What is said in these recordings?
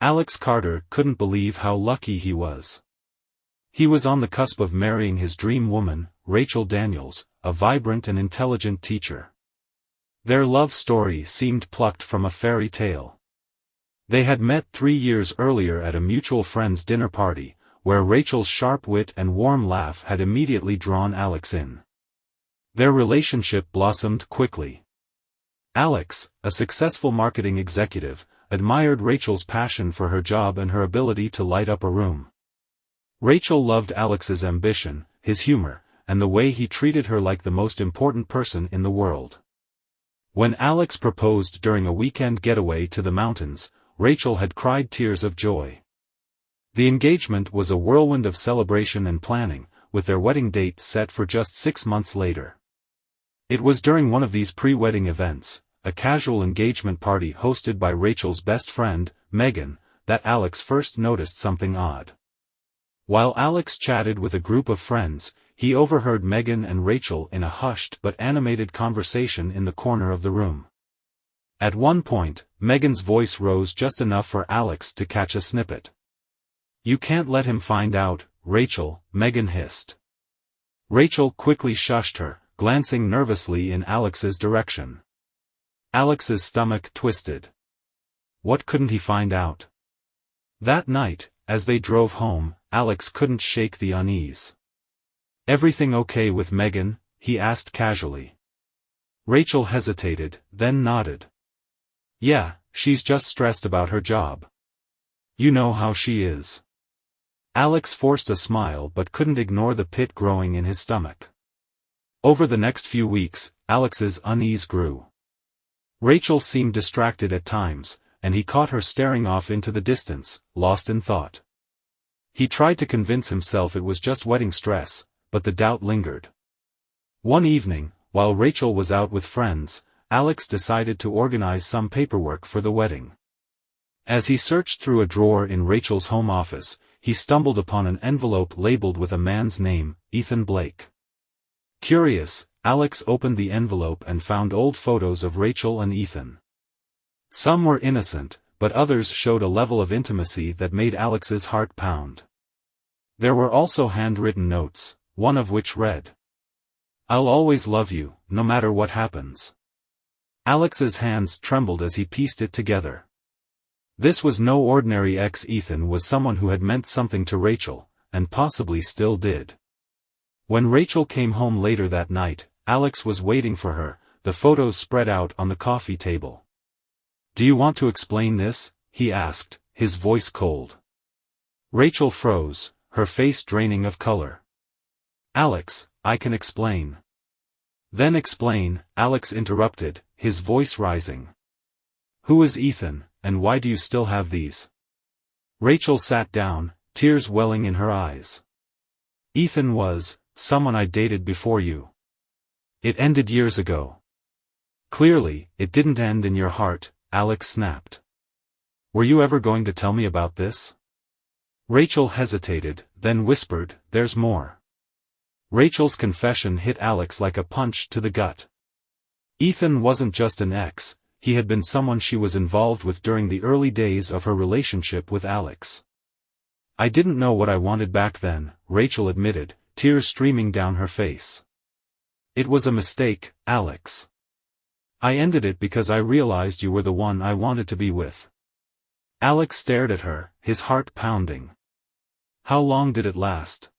Alex Carter couldn't believe how lucky he was. He was on the cusp of marrying his dream woman, Rachel Daniels, a vibrant and intelligent teacher. Their love story seemed plucked from a fairy tale. They had met 3 years earlier at a mutual friend's dinner party, where Rachel's sharp wit and warm laugh had immediately drawn Alex in. Their relationship blossomed quickly. Alex, a successful marketing executive, admired Rachel's passion for her job and her ability to light up a room. Rachel loved Alex's ambition, his humor, and the way he treated her like the most important person in the world. When Alex proposed during a weekend getaway to the mountains, Rachel had cried tears of joy. The engagement was a whirlwind of celebration and planning, with their wedding date set for just 6 months later. It was during one of these pre-wedding events, a casual engagement party hosted by Rachel's best friend, Megan, that Alex first noticed something odd. While Alex chatted with a group of friends, he overheard Megan and Rachel in a hushed but animated conversation in the corner of the room. At one point, Megan's voice rose just enough for Alex to catch a snippet. "You can't let him find out, Rachel," Megan hissed. Rachel quickly shushed her, glancing nervously in Alex's direction. Alex's stomach twisted. What couldn't he find out? That night, as they drove home, Alex couldn't shake the unease. "Everything okay with Megan?" he asked casually. Rachel hesitated, then nodded. "Yeah, she's just stressed about her job. You know how she is." Alex forced a smile but couldn't ignore the pit growing in his stomach. Over the next few weeks, Alex's unease grew. Rachel seemed distracted at times, and he caught her staring off into the distance, lost in thought. He tried to convince himself it was just wedding stress, but the doubt lingered. One evening, while Rachel was out with friends, Alex decided to organize some paperwork for the wedding. As he searched through a drawer in Rachel's home office, he stumbled upon an envelope labeled with a man's name, Ethan Blake. Curious, Alex opened the envelope and found old photos of Rachel and Ethan. Some were innocent, but others showed a level of intimacy that made Alex's heart pound. There were also handwritten notes, one of which read, "I'll always love you, no matter what happens." Alex's hands trembled as he pieced it together. This was no ordinary ex. Ethan was someone who had meant something to Rachel, and possibly still did. When Rachel came home later that night, Alex was waiting for her, the photos spread out on the coffee table. "Do you want to explain this?" he asked, his voice cold. Rachel froze, her face draining of color. "Alex, I can explain." "Then explain," Alex interrupted, his voice rising. "Who is Ethan, and why do you still have these?" Rachel sat down, tears welling in her eyes. "Ethan was someone I dated before you. It ended years ago." "Clearly, it didn't end in your heart," Alex snapped. "Were you ever going to tell me about this?" Rachel hesitated, then whispered, "There's more." Rachel's confession hit Alex like a punch to the gut. Ethan wasn't just an ex, he had been someone she was involved with during the early days of her relationship with Alex. "I didn't know what I wanted back then," Rachel admitted, tears streaming down her face. "It was a mistake, Alex. I ended it because I realized you were the one I wanted to be with." Alex stared at her, his heart pounding. "How long did it last?"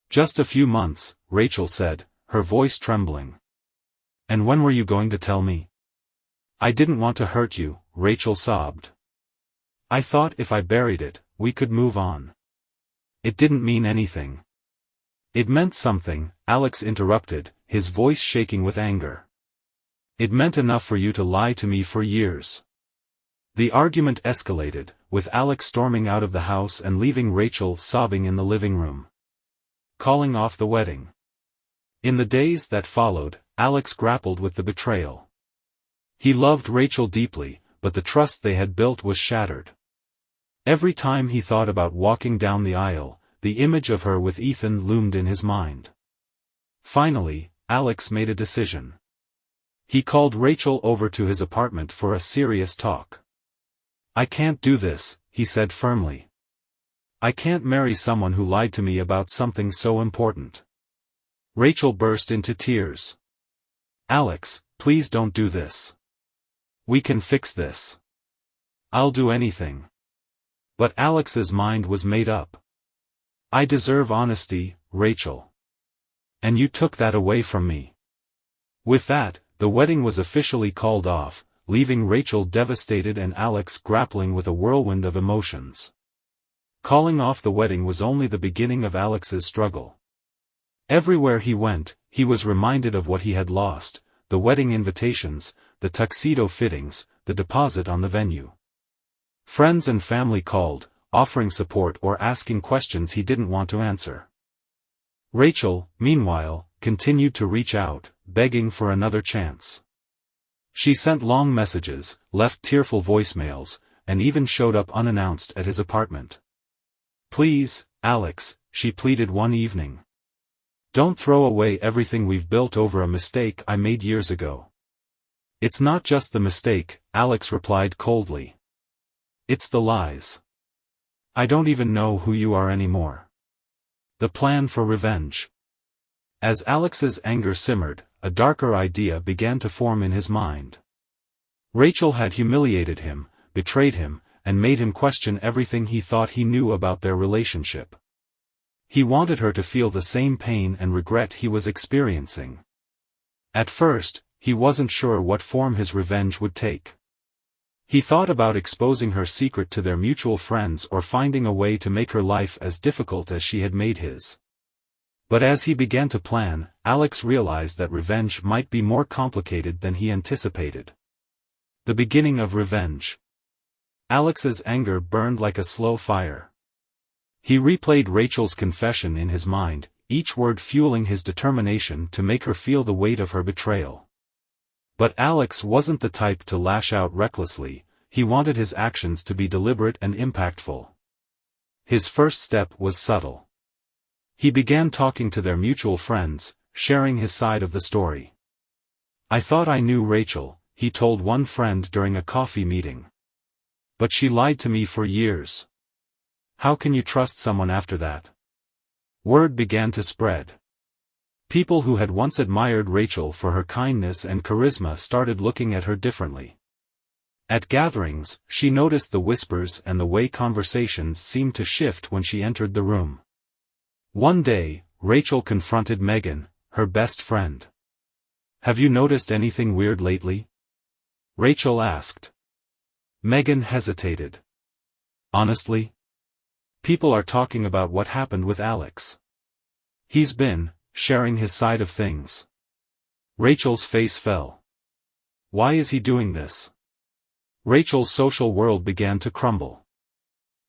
"Just a few months," Rachel said, her voice trembling. "And when were you going to tell me?" "I didn't want to hurt you," Rachel sobbed. "I thought if I buried it, we could move on." "It didn't mean anything." "It meant something," Alex interrupted, his voice shaking with anger. "It meant enough for you to lie to me for years." The argument escalated, with Alex storming out of the house and leaving Rachel sobbing in the living room. Calling off the wedding. In the days that followed, Alex grappled with the betrayal. He loved Rachel deeply, but the trust they had built was shattered. Every time he thought about walking down the aisle, the image of her with Ethan loomed in his mind. Finally, Alex made a decision. He called Rachel over to his apartment for a serious talk. "I can't do this," he said firmly. "I can't marry someone who lied to me about something so important." Rachel burst into tears. "Alex, please don't do this. We can fix this. I'll do anything." But Alex's mind was made up. "I deserve honesty, Rachel. And you took that away from me." With that, the wedding was officially called off, leaving Rachel devastated and Alex grappling with a whirlwind of emotions. Calling off the wedding was only the beginning of Alex's struggle. Everywhere he went, he was reminded of what he had lost: the wedding invitations, the tuxedo fittings, the deposit on the venue. Friends and family called, offering support or asking questions he didn't want to answer. Rachel, meanwhile, continued to reach out, begging for another chance. She sent long messages, left tearful voicemails, and even showed up unannounced at his apartment. "Please, Alex," she pleaded one evening. "Don't throw away everything we've built over a mistake I made years ago." "It's not just the mistake," Alex replied coldly. "It's the lies. I don't even know who you are anymore." The plan for revenge. As Alex's anger simmered, a darker idea began to form in his mind. Rachel had humiliated him, betrayed him, and made him question everything he thought he knew about their relationship. He wanted her to feel the same pain and regret he was experiencing. At first, he wasn't sure what form his revenge would take. He thought about exposing her secret to their mutual friends or finding a way to make her life as difficult as she had made his. But as he began to plan, Alex realized that revenge might be more complicated than he anticipated. The beginning of revenge. Alex's anger burned like a slow fire. He replayed Rachel's confession in his mind, each word fueling his determination to make her feel the weight of her betrayal. But Alex wasn't the type to lash out recklessly. He wanted his actions to be deliberate and impactful. His first step was subtle. He began talking to their mutual friends, sharing his side of the story. "I thought I knew Rachel," he told one friend during a coffee meeting. "But she lied to me for years. How can you trust someone after that?" Word began to spread. People who had once admired Rachel for her kindness and charisma started looking at her differently. At gatherings, she noticed the whispers and the way conversations seemed to shift when she entered the room. One day, Rachel confronted Megan, her best friend. "Have you noticed anything weird lately?" Rachel asked. Megan hesitated. "Honestly? People are talking about what happened with Alex. He's been sharing his side of things." Rachel's face fell. "Why is he doing this?" Rachel's social world began to crumble.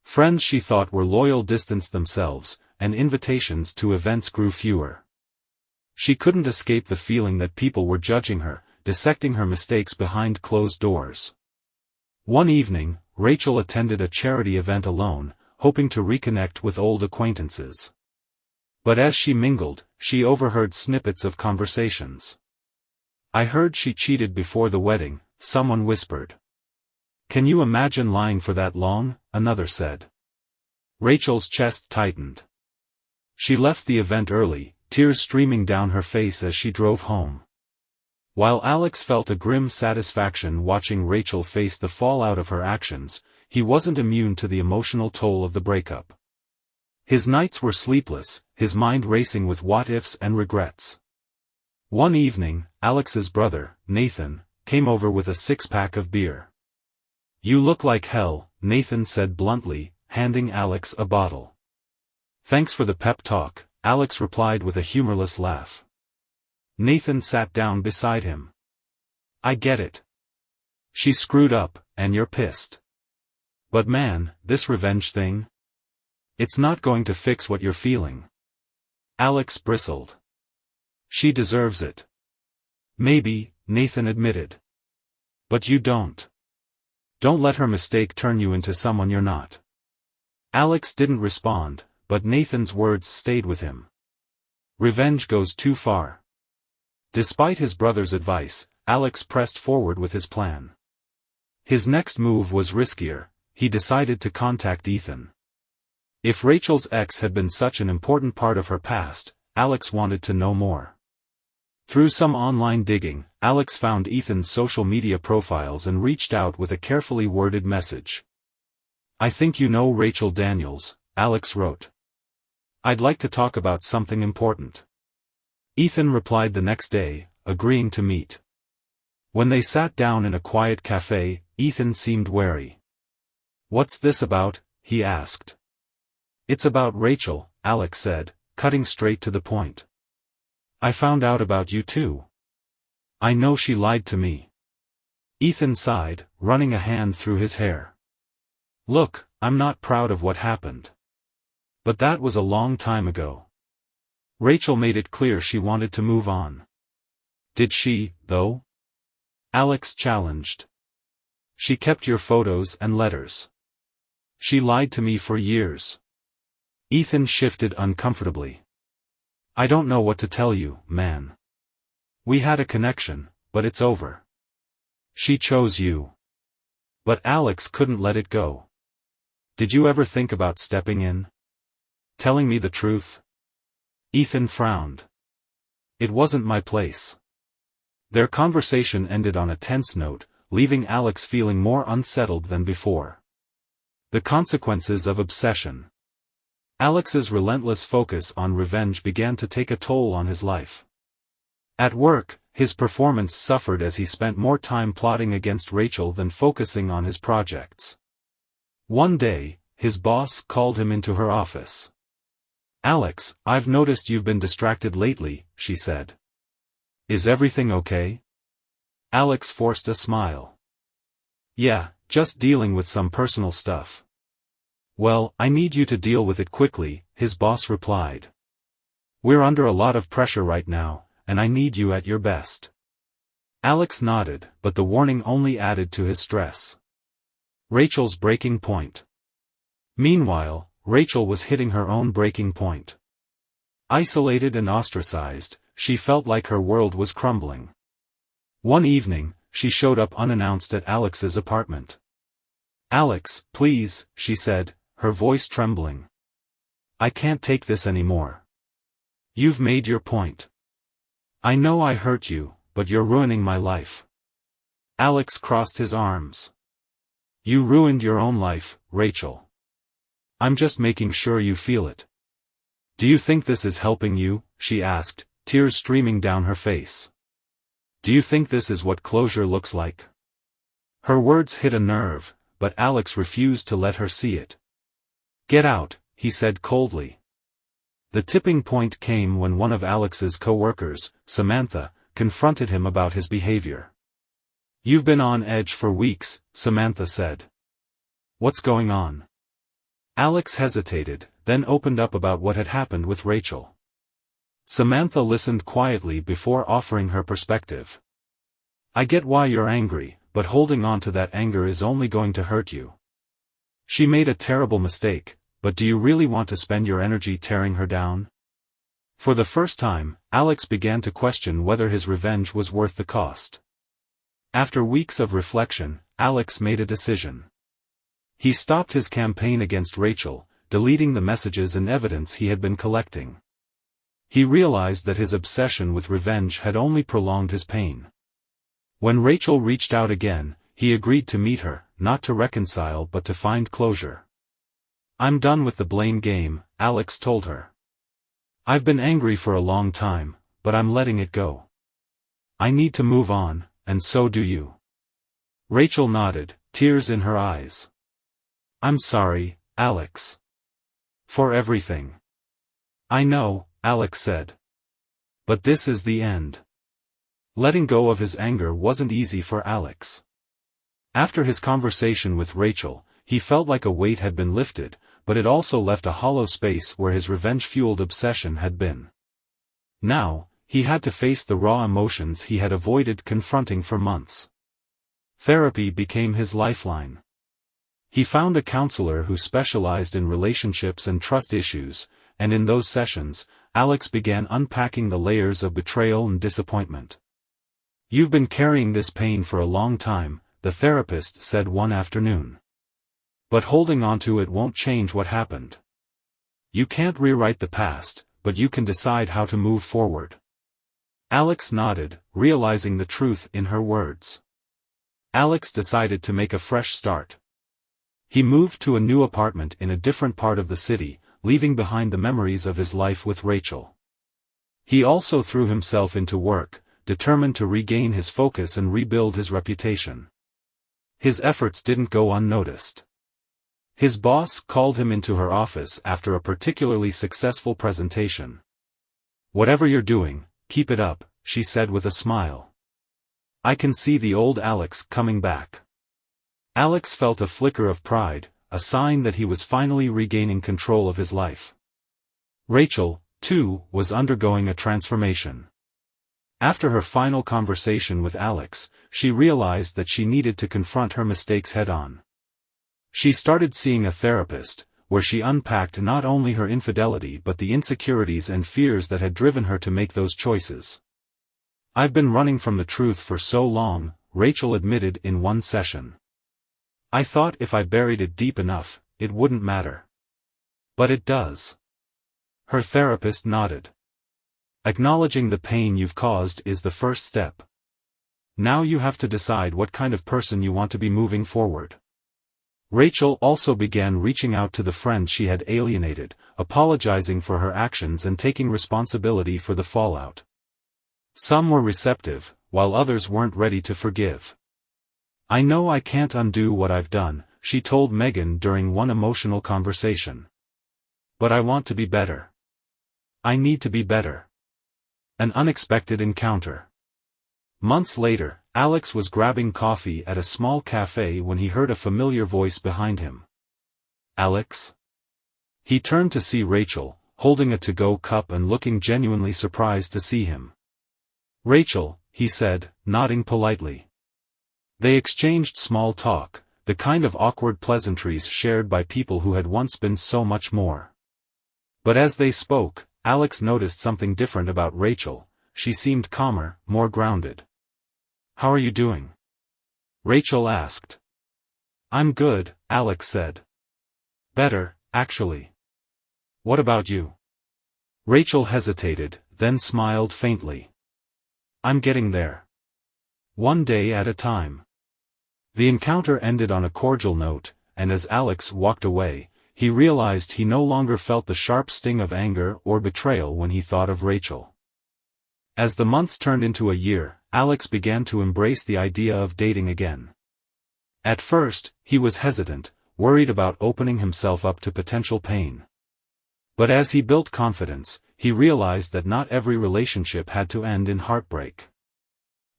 Friends she thought were loyal distanced themselves, and invitations to events grew fewer. She couldn't escape the feeling that people were judging her, dissecting her mistakes behind closed doors. One evening, Rachel attended a charity event alone, hoping to reconnect with old acquaintances. But as she mingled, she overheard snippets of conversations. "I heard she cheated before the wedding," someone whispered. "Can you imagine lying for that long?" another said. Rachel's chest tightened. She left the event early, tears streaming down her face as she drove home. While Alex felt a grim satisfaction watching Rachel face the fallout of her actions, he wasn't immune to the emotional toll of the breakup. His nights were sleepless, his mind racing with what-ifs and regrets. One evening, Alex's brother, Nathan, came over with a six-pack of beer. "You look like hell," Nathan said bluntly, handing Alex a bottle. "Thanks for the pep talk," Alex replied with a humorless laugh. Nathan sat down beside him. "I get it. She screwed up, and you're pissed. But man, this revenge thing? It's not going to fix what you're feeling." Alex bristled. "She deserves it." "Maybe," Nathan admitted. "But you don't. Don't let her mistake turn you into someone you're not." Alex didn't respond, but Nathan's words stayed with him. Revenge goes too far. Despite his brother's advice, Alex pressed forward with his plan. His next move was riskier. he decided to contact Ethan. If Rachel's ex had been such an important part of her past, Alex wanted to know more. Through some online digging, Alex found Ethan's social media profiles and reached out with a carefully worded message. "I think you know Rachel Daniels," Alex wrote. "I'd like to talk about something important." Ethan replied the next day, agreeing to meet. When they sat down in a quiet cafe, Ethan seemed wary. "What's this about?" he asked. "It's about Rachel," Alex said, cutting straight to the point. "I found out about you too. I know she lied to me." Ethan sighed, running a hand through his hair. "Look, I'm not proud of what happened. But that was a long time ago. Rachel made it clear she wanted to move on." "Did she, though?" Alex challenged. "She kept your photos and letters. She lied to me for years." Ethan shifted uncomfortably. "I don't know what to tell you, man. We had a connection, but it's over. She chose you." But Alex couldn't let it go. "Did you ever think about stepping in? Telling me the truth?" Ethan frowned. "It wasn't my place." Their conversation ended on a tense note, leaving Alex feeling more unsettled than before. The consequences of obsession. Alex's relentless focus on revenge began to take a toll on his life. At work, his performance suffered as he spent more time plotting against Rachel than focusing on his projects. One day, his boss called him into her office. "Alex, I've noticed you've been distracted lately," she said. "Is everything okay?" Alex forced a smile. "Yeah, just dealing with some personal stuff." "Well, I need you to deal with it quickly," his boss replied. "We're under a lot of pressure right now, and I need you at your best." Alex nodded, but the warning only added to his stress. Rachel's breaking point. Meanwhile, Rachel was hitting her own breaking point. Isolated and ostracized, she felt like her world was crumbling. One evening, she showed up unannounced at Alex's apartment. "Alex, please," she said, her voice trembling. "I can't take this anymore. You've made your point. I know I hurt you, but you're ruining my life." Alex crossed his arms. "You ruined your own life, Rachel. I'm just making sure you feel it." "Do you think this is helping you?" she asked, tears streaming down her face. "Do you think this is what closure looks like?" Her words hit a nerve, but Alex refused to let her see it. "Get out," he said coldly. The tipping point came when one of Alex's co-workers, Samantha, confronted him about his behavior. "You've been on edge for weeks," Samantha said. "What's going on?" Alex hesitated, then opened up about what had happened with Rachel. Samantha listened quietly before offering her perspective. "I get why you're angry, but holding on to that anger is only going to hurt you. She made a terrible mistake, but do you really want to spend your energy tearing her down?" For the first time, Alex began to question whether his revenge was worth the cost. After weeks of reflection, Alex made a decision. He stopped his campaign against Rachel, deleting the messages and evidence he had been collecting. He realized that his obsession with revenge had only prolonged his pain. When Rachel reached out again, he agreed to meet her, not to reconcile but to find closure. "I'm done with the blame game," Alex told her. "I've been angry for a long time, but I'm letting it go. I need to move on, and so do you." Rachel nodded, tears in her eyes. "I'm sorry, Alex. For everything." "I know," Alex said. "But this is the end." Letting go of his anger wasn't easy for Alex. After his conversation with Rachel, he felt like a weight had been lifted, but it also left a hollow space where his revenge-fueled obsession had been. Now, he had to face the raw emotions he had avoided confronting for months. Therapy became his lifeline. He found a counselor who specialized in relationships and trust issues, and in those sessions, Alex began unpacking the layers of betrayal and disappointment. "You've been carrying this pain for a long time," the therapist said one afternoon. But holding onto it won't change what happened. You can't rewrite the past, but you can decide how to move forward. Alex nodded, realizing the truth in her words. Alex decided to make a fresh start. He moved to a new apartment in a different part of the city, leaving behind the memories of his life with Rachel. He also threw himself into work, determined to regain his focus and rebuild his reputation. His efforts didn't go unnoticed. His boss called him into her office after a particularly successful presentation. "Whatever you're doing, keep it up," she said with a smile. "I can see the old Alex coming back." Alex felt a flicker of pride, a sign that he was finally regaining control of his life. Rachel, too, was undergoing a transformation. After her final conversation with Alex, she realized that she needed to confront her mistakes head-on. She started seeing a therapist, where she unpacked not only her infidelity but the insecurities and fears that had driven her to make those choices. "I've been running from the truth for so long," Rachel admitted in one session. "I thought if I buried it deep enough, it wouldn't matter. But it does." Her therapist nodded. "Acknowledging the pain you've caused is the first step. Now you have to decide what kind of person you want to be moving forward." Rachel also began reaching out to the friends she had alienated, apologizing for her actions and taking responsibility for the fallout. Some were receptive, while others weren't ready to forgive. "I know I can't undo what I've done," she told Megan during one emotional conversation. "But I want to be better. I need to be better." An unexpected encounter. Months later, Alex was grabbing coffee at a small cafe when he heard a familiar voice behind him. "Alex?" He turned to see Rachel, holding a to-go cup and looking genuinely surprised to see him. "Rachel," he said, nodding politely. They exchanged small talk, the kind of awkward pleasantries shared by people who had once been so much more. But as they spoke, Alex noticed something different about Rachel. She seemed calmer, more grounded. "How are you doing?" Rachel asked. "I'm good," Alex said. "Better, actually. What about you?" Rachel hesitated, then smiled faintly. "I'm getting there. One day at a time." The encounter ended on a cordial note, and as Alex walked away, he realized he no longer felt the sharp sting of anger or betrayal when he thought of Rachel. As the months turned into a year, Alex began to embrace the idea of dating again. At first, he was hesitant, worried about opening himself up to potential pain. But as he built confidence, he realized that not every relationship had to end in heartbreak.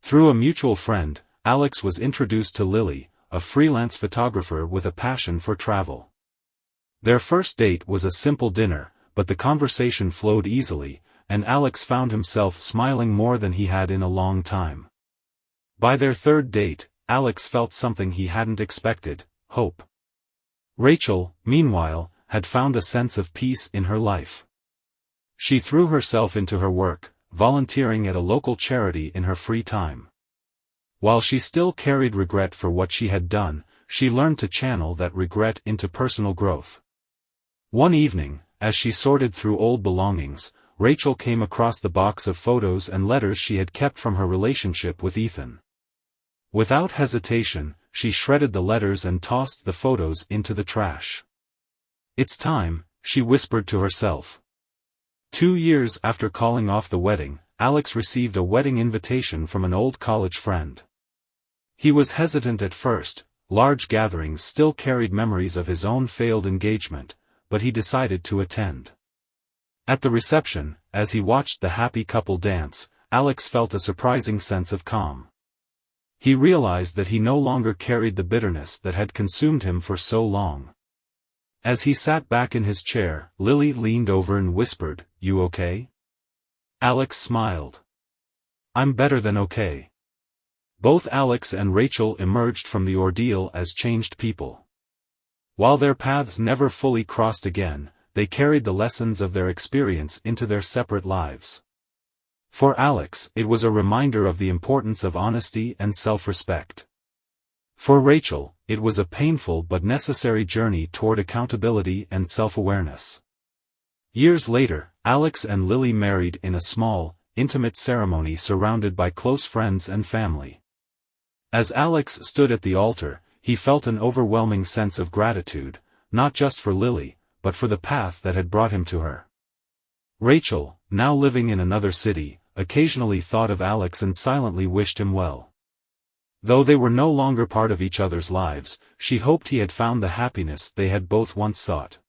Through a mutual friend, Alex was introduced to Lily, a freelance photographer with a passion for travel. Their first date was a simple dinner, but the conversation flowed easily, and Alex found himself smiling more than he had in a long time. By their third date, Alex felt something he hadn't expected: hope. Rachel, meanwhile, had found a sense of peace in her life. She threw herself into her work, volunteering at a local charity in her free time. While she still carried regret for what she had done, she learned to channel that regret into personal growth. One evening, as she sorted through old belongings, Rachel came across the box of photos and letters she had kept from her relationship with Ethan. Without hesitation, she shredded the letters and tossed the photos into the trash. "It's time," she whispered to herself. 2 years after calling off the wedding, Alex received a wedding invitation from an old college friend. He was hesitant at first. Large gatherings still carried memories of his own failed engagement, but he decided to attend. At the reception, as he watched the happy couple dance, Alex felt a surprising sense of calm. He realized that he no longer carried the bitterness that had consumed him for so long. As he sat back in his chair, Lily leaned over and whispered, "You okay?" Alex smiled. "I'm better than okay." Both Alex and Rachel emerged from the ordeal as changed people. While their paths never fully crossed again, they carried the lessons of their experience into their separate lives. For Alex, it was a reminder of the importance of honesty and self-respect. For Rachel, it was a painful but necessary journey toward accountability and self-awareness. Years later, Alex and Lily married in a small, intimate ceremony surrounded by close friends and family. As Alex stood at the altar, he felt an overwhelming sense of gratitude, not just for Lily, but for the path that had brought him to her. Rachel, now living in another city, occasionally thought of Alex and silently wished him well. Though they were no longer part of each other's lives, she hoped he had found the happiness they had both once sought.